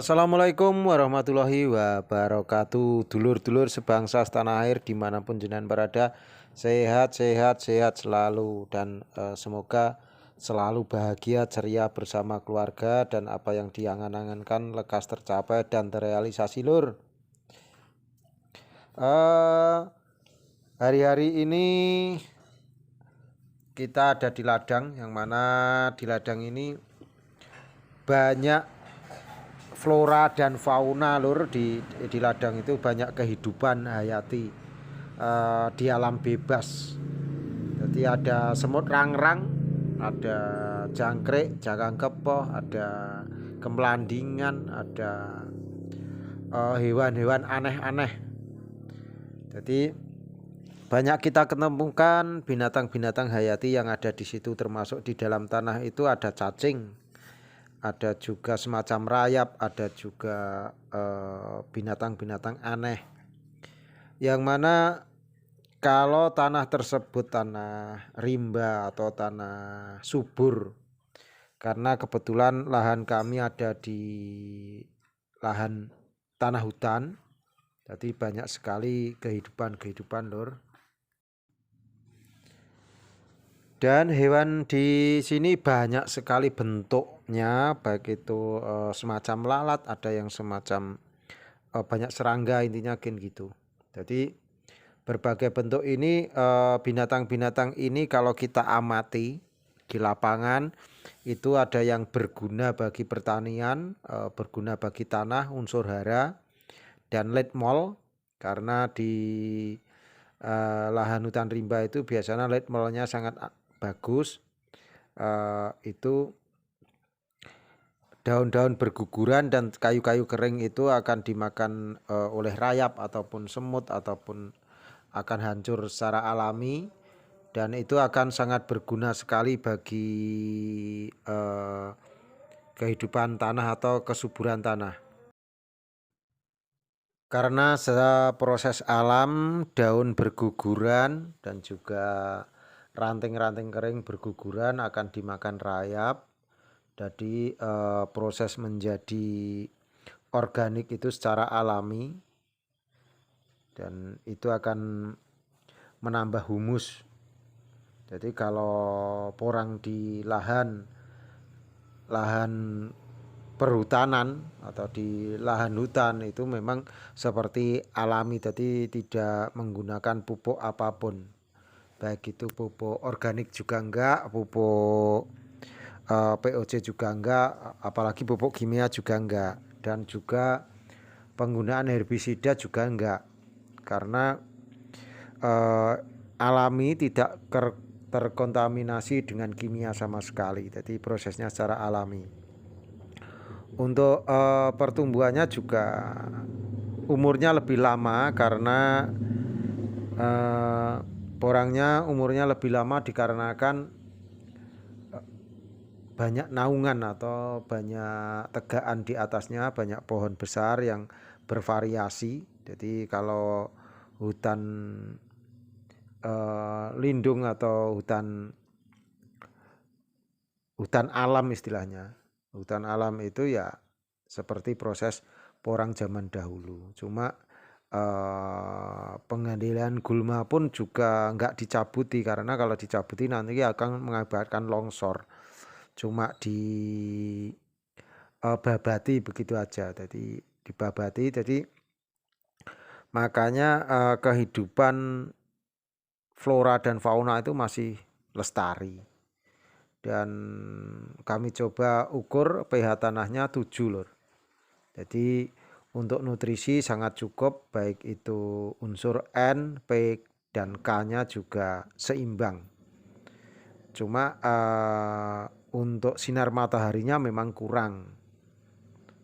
Assalamualaikum warahmatullahi wabarakatuh. Dulur-dulur sebangsa setanah air dimanapun jenengan berada, sehat selalu dan semoga selalu bahagia ceria bersama keluarga dan apa yang diangan-angankan lekas tercapai dan terrealisasi lur. Hari-hari ini kita ada di ladang, yang mana di ladang ini banyak flora dan fauna lur. Di ladang itu banyak kehidupan hayati di alam bebas. Jadi ada semut rangrang, ada jangkrik, jakang kepoh, ada kemlandingan, ada hewan-hewan aneh-aneh. Jadi banyak kita ketemukan binatang-binatang hayati yang ada di situ, termasuk di dalam tanah itu ada cacing, ada juga semacam rayap, ada juga binatang-binatang aneh, yang mana kalau tanah tersebut tanah rimba atau tanah subur, karena kebetulan lahan kami ada di lahan tanah hutan, jadi banyak sekali kehidupan lur. Dan hewan di sini banyak sekali bentuknya, baik itu semacam lalat, ada yang semacam banyak serangga, intinya gitu. Jadi berbagai bentuk ini, binatang-binatang ini kalau kita amati di lapangan itu ada yang berguna bagi pertanian, berguna bagi tanah, unsur hara dan letmol, karena di lahan hutan rimba itu biasanya letmolnya sangat bagus. Itu daun-daun berguguran dan kayu-kayu kering itu akan dimakan oleh rayap ataupun semut, ataupun akan hancur secara alami, dan itu akan sangat berguna sekali bagi kehidupan tanah atau kesuburan tanah. Karena proses alam, daun berguguran dan juga ranting-ranting kering berguguran akan dimakan rayap. Jadi proses menjadi organik itu secara alami, dan itu akan menambah humus. Jadi kalau porang di lahan perhutanan atau di lahan hutan itu memang seperti alami, jadi tidak menggunakan pupuk apapun, baik itu pupuk organik juga enggak, pupuk POC juga enggak, apalagi pupuk kimia juga enggak, dan juga penggunaan herbisida juga enggak, karena alami, tidak terkontaminasi dengan kimia sama sekali. Jadi prosesnya secara alami. Untuk pertumbuhannya juga umurnya lebih lama, karena porangnya umurnya lebih lama dikarenakan banyak naungan atau banyak tegaan di atasnya, banyak pohon besar yang bervariasi. Jadi kalau hutan lindung atau hutan alam istilahnya, hutan alam itu ya seperti proses porang zaman dahulu. Cuma pengendalian gulma pun juga enggak dicabuti, karena kalau dicabuti nanti akan mengakibatkan longsor. Cuma babati begitu aja, jadi dibabati. Jadi makanya kehidupan flora dan fauna itu masih lestari. Dan kami coba ukur pH tanahnya 7 lur. Jadi untuk nutrisi sangat cukup, baik itu unsur N, P dan K-nya juga seimbang. Cuma untuk sinar mataharinya memang kurang,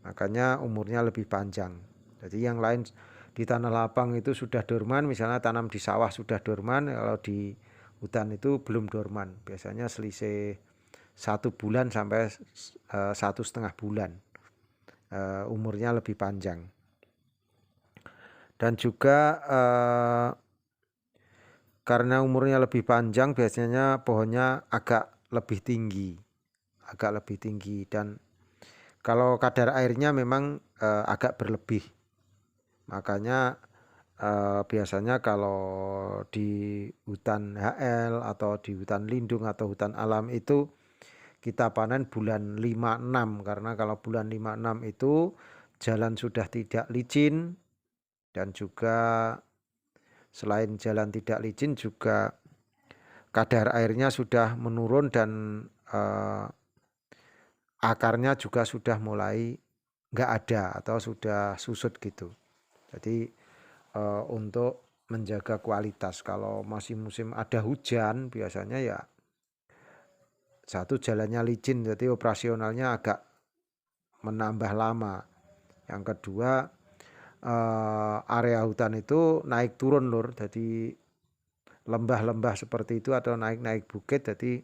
makanya umurnya lebih panjang. Jadi yang lain di tanah lapang itu sudah dorman, misalnya tanam di sawah sudah dorman, kalau di hutan itu belum dorman, biasanya selisih 1 bulan sampai 1,5 bulan umurnya lebih panjang. Dan juga karena umurnya lebih panjang, biasanya pohonnya agak lebih tinggi, dan kalau kadar airnya memang agak berlebih. Makanya biasanya kalau di hutan HL atau di hutan lindung atau hutan alam itu kita panen bulan 5-6, karena kalau bulan 5-6 itu jalan sudah tidak licin, dan juga selain jalan tidak licin juga kadar airnya sudah menurun dan akarnya juga sudah mulai nggak ada atau sudah susut gitu. Jadi untuk menjaga kualitas, kalau masih musim ada hujan biasanya ya satu jalannya licin, jadi operasionalnya agak menambah lama. Yang kedua area hutan itu naik turun lur, jadi lembah-lembah seperti itu atau naik-naik bukit, jadi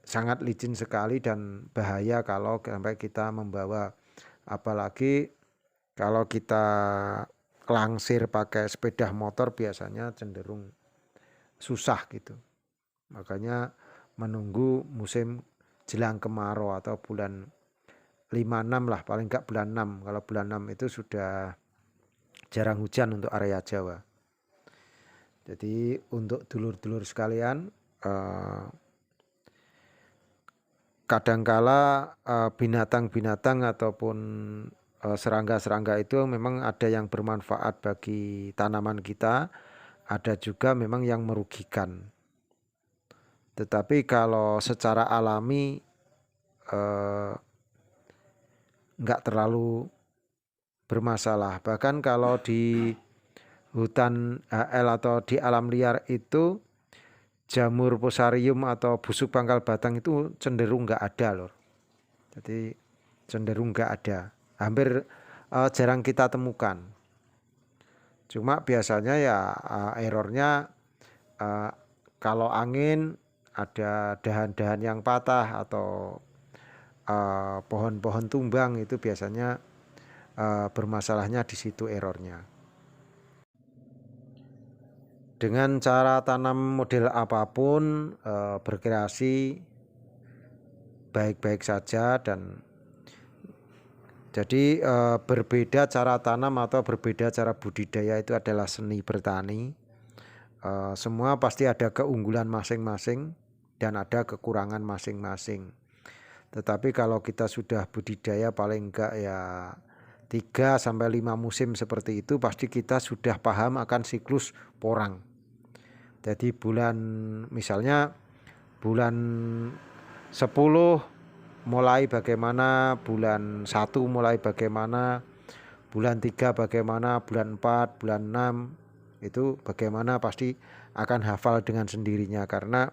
sangat licin sekali dan bahaya kalau sampai kita membawa, apalagi kalau kita langsir pakai sepeda motor biasanya cenderung susah gitu. Makanya menunggu musim jelang kemarau atau bulan 5-6 lah, paling enggak bulan 6. Kalau bulan 6 itu sudah jarang hujan untuk area Jawa. Jadi untuk dulur-dulur sekalian, kadangkala binatang-binatang ataupun serangga-serangga itu memang ada yang bermanfaat bagi tanaman kita, ada juga memang yang merugikan. Tetapi kalau secara alami enggak terlalu bermasalah. Bahkan kalau di hutan HL atau di alam liar itu jamur fusarium atau busuk pangkal batang itu cenderung nggak ada loh. Jadi cenderung nggak ada, hampir jarang kita temukan. Cuma biasanya ya errornya kalau angin ada dahan-dahan yang patah atau pohon-pohon tumbang, itu biasanya bermasalahnya di situ errornya. Dengan cara tanam model apapun, berkreasi baik-baik saja, dan jadi berbeda cara tanam atau berbeda cara budidaya itu adalah seni bertani. Semua pasti ada keunggulan masing-masing dan ada kekurangan masing-masing. Tetapi kalau kita sudah budidaya paling enggak ya 3-5 musim seperti itu, pasti kita sudah paham akan siklus porang. Jadi misalnya bulan 10 mulai bagaimana, bulan 1 mulai bagaimana, bulan 3 bagaimana, bulan 4, bulan 6 itu bagaimana, pasti akan hafal dengan sendirinya, karena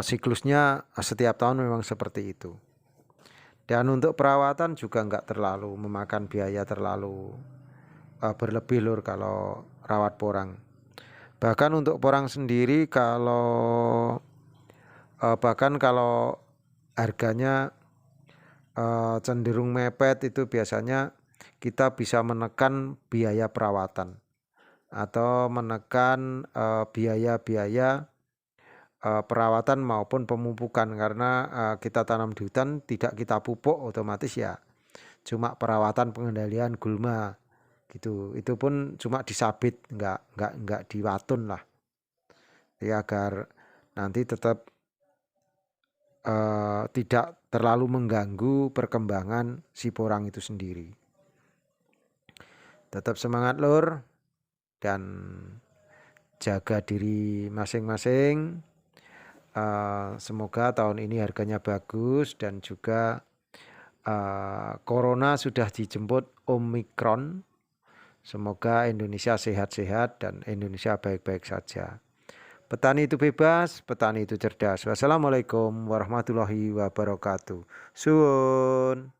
siklusnya setiap tahun memang seperti itu. Dan untuk perawatan juga enggak terlalu memakan biaya terlalu berlebih lur kalau rawat porang. Bahkan untuk porang sendiri bahkan kalau harganya cenderung mepet, itu biasanya kita bisa menekan biaya perawatan atau menekan biaya-biaya perawatan maupun pemupukan, karena kita tanam di hutan tidak kita pupuk, otomatis ya cuma perawatan pengendalian gulma gitu. Itu pun cuma disabit, enggak diwatun lah, ya agar nanti tetap tidak terlalu mengganggu perkembangan si porang itu sendiri. Tetap semangat lur, dan jaga diri masing-masing. Semoga tahun ini harganya bagus, dan juga corona sudah dijemput Omikron. Semoga Indonesia sehat-sehat dan Indonesia baik-baik saja. Petani itu bebas, petani itu cerdas. Wassalamualaikum warahmatullahi wabarakatuh. Suwun.